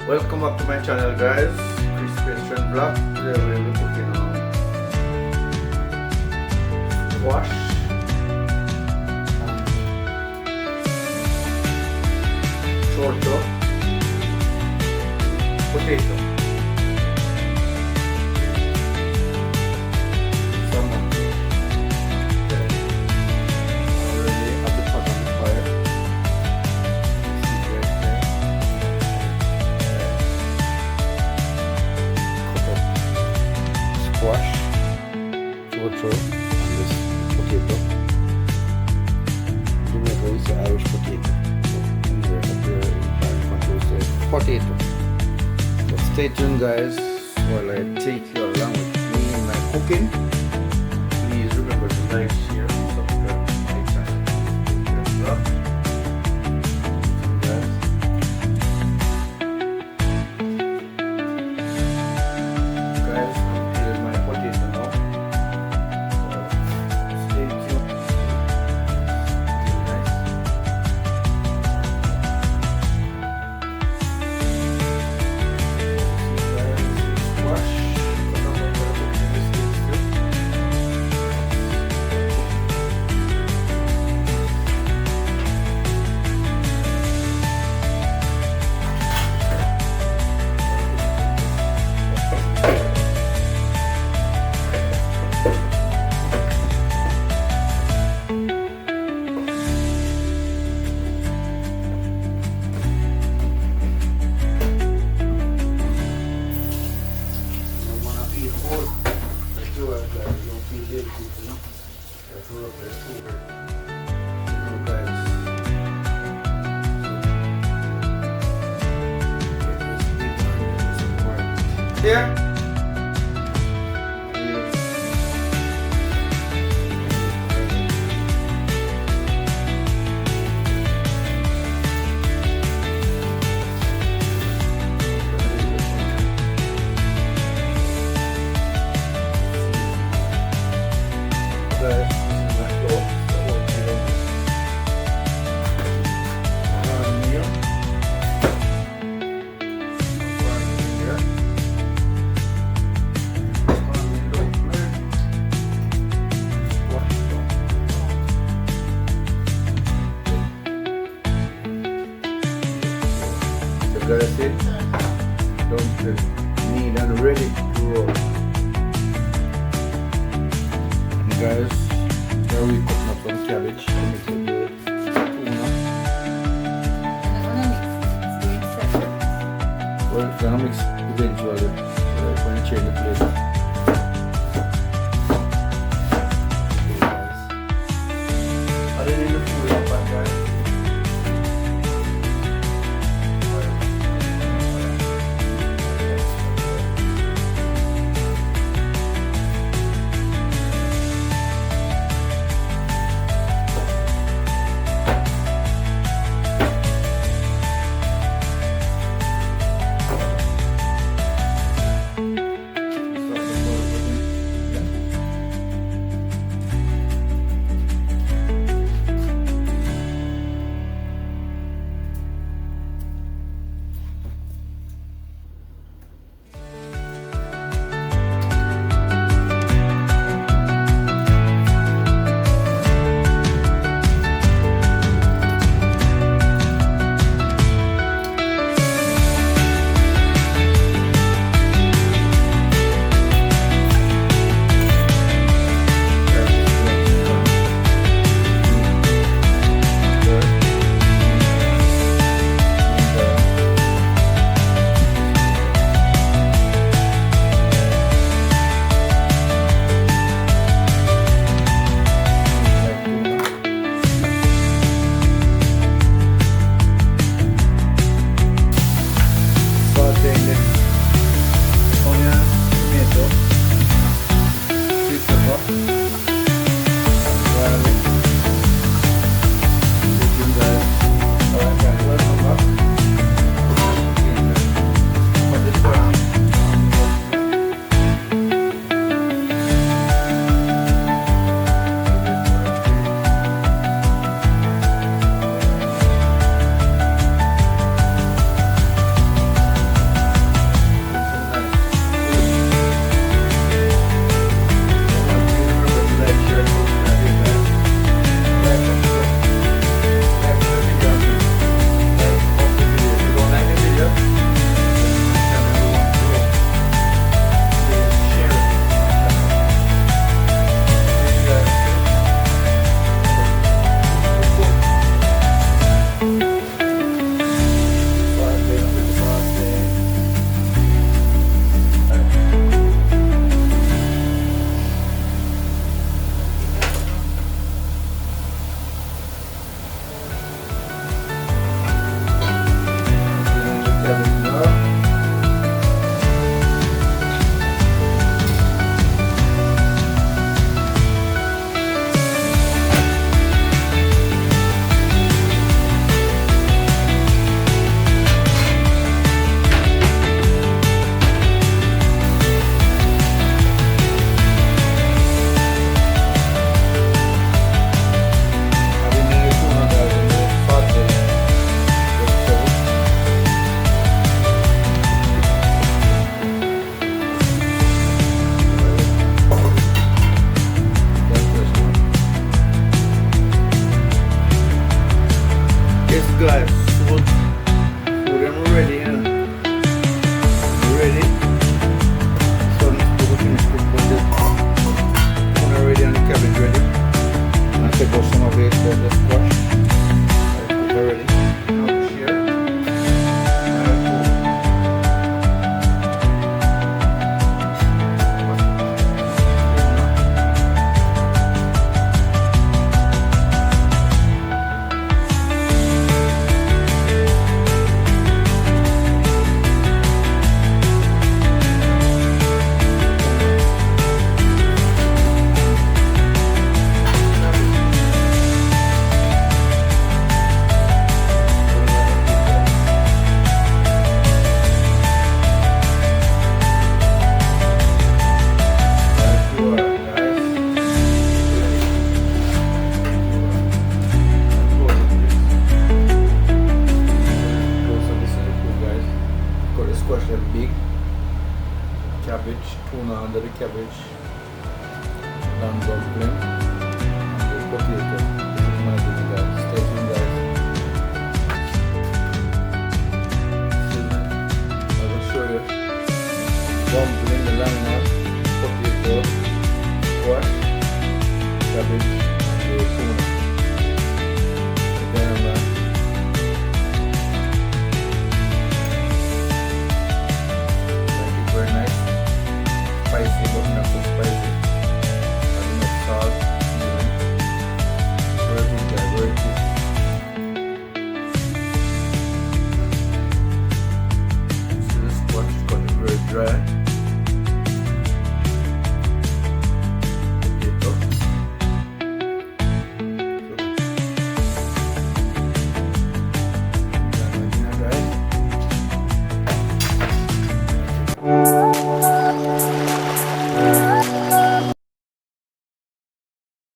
Welcome back to my channel, guys. Crispy and Black. Today we'll be cooking on squash and chorto, potato, salmon. Okay. Already have the pot on the fire. See right there. Squash, chorcho, and this potato. The middle is the Irish potato. So in the entire country is the potato. So stay tuned, guys, while I take you along with me in my cooking. Please remember to like, share, and subscribe to my channel. Guys. Guys, here's my potato now. So stay tuned. Nice. Squash. Yeah. Guys, it don't need and ready to roll. And guys, here we cutting up some cabbage. Let me take the tuna. Well, it's gonna mix eventually. We're going to change the plate. Okay, guys. I didn't need the food up, guys. squash them big. Cabbage, tuna under the cabbage, lamb dumpling, and the potato. This is my dinner, guys. Stay tuned, guys. I will show you dumpling, the lamb nut, potato, squash, cabbage, and the tuna.